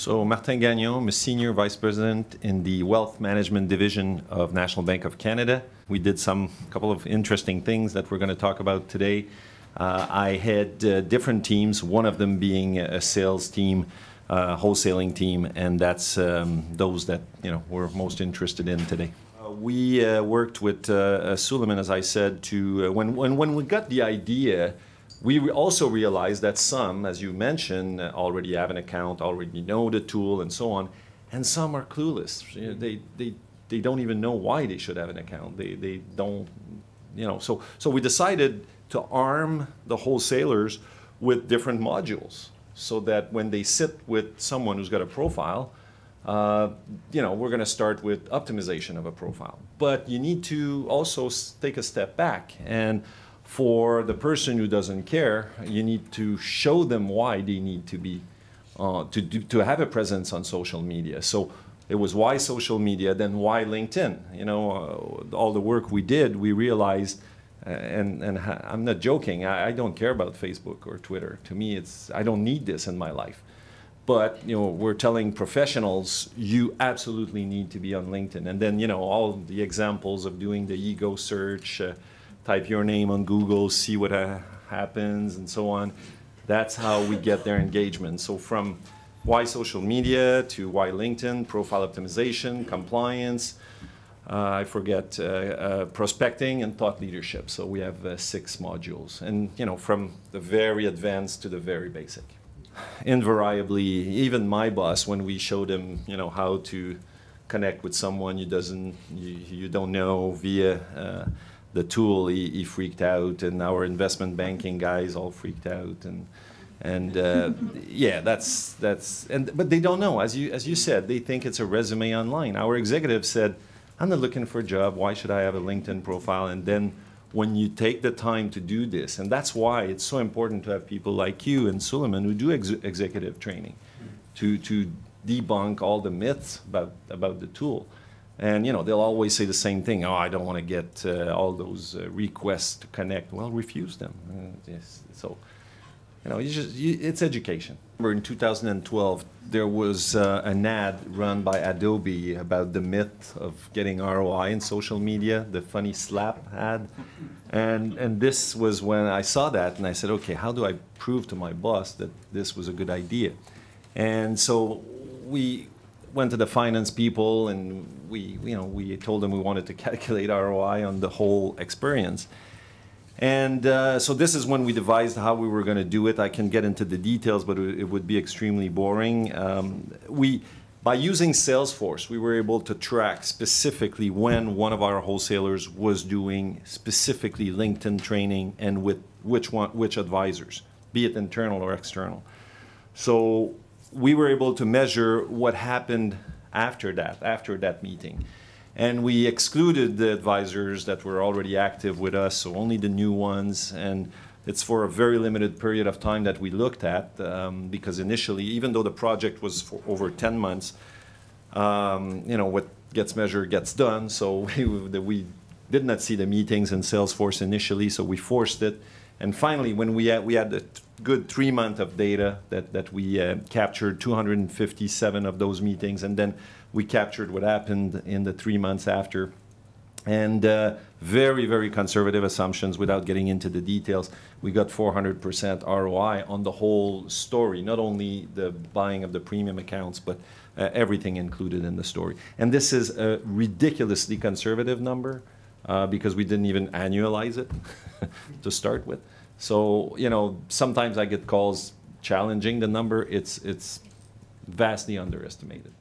So Martin Gagnon, I'm a Senior Vice President in the Wealth Management Division of National Bank of Canada. We did couple of interesting things that we're going to talk about today. I had different teams, one of them being a sales team, wholesaling team, and that's those that we're most interested in today. We worked with Suleiman, as I said, to when we got the idea. We also realized that some, as you mentioned, already have an account, already know the tool, and so on, and some are clueless. They don't even know why they should have an account. They don't, So we decided to arm the wholesalers with different modules, so that when they sit with someone who's got a profile, we're going to start with optimization of a profile. But you need to also take a step back, and for the person who doesn't care, you need to show them why they need to be to have a presence on social media. So it was why social media, then why LinkedIn. All the work we did, we realized, and I'm not joking, I don't care about Facebook or Twitter. To me, I don't need this in my life. But we're telling professionals, you absolutely need to be on LinkedIn. And then all the examples of doing the ego search. Type your name on Google, see what happens, and so on. That's how we get their engagement. So from why social media to why LinkedIn, profile optimization, compliance, prospecting, and thought leadership. So we have 6 modules, and from the very advanced to the very basic. Invariably, even my boss, when we showed him, how to connect with someone you don't know via the tool, he freaked out, and our investment banking guys all freaked out, yeah, but they don't know, as you said, they think it's a resume online. Our executive said, I'm not looking for a job, why should I have a LinkedIn profile? And then when you take the time to do this, and that's why it's so important to have people like you and Suleiman who do executive training to debunk all the myths about the tool. And they'll always say the same thing. Oh, I don't want to get all those requests to connect. Well, refuse them. So, it's education. In 2012, there was an ad run by Adobe about the myth of getting ROI in social media, the funny slap ad. And this was when I saw that, and I said, okay, how do I prove to my boss that this was a good idea? And so we went to the finance people, and we told them we wanted to calculate ROI on the whole experience. And so this is when we devised how we were going to do it. I can get into the details, but it would be extremely boring. By using Salesforce, we were able to track specifically when one of our wholesalers was doing specifically LinkedIn training, and with which advisors, be it internal or external. So we were able to measure what happened after that meeting. And we excluded the advisors that were already active with us, so only the new ones. And it's for a very limited period of time that we looked at, because initially, even though the project was for over 10 months, what gets measured gets done. So we did not see the meetings in Salesforce initially, so we forced it. And finally, when we had a good 3 months of data that we captured 257 of those meetings, and then we captured what happened in the 3 months after. And very, very conservative assumptions without getting into the details. We got 400% ROI on the whole story, not only the buying of the premium accounts, but everything included in the story. And this is a ridiculously conservative number, because we didn't even annualize it to start with. So, sometimes I get calls challenging the number. It's vastly underestimated.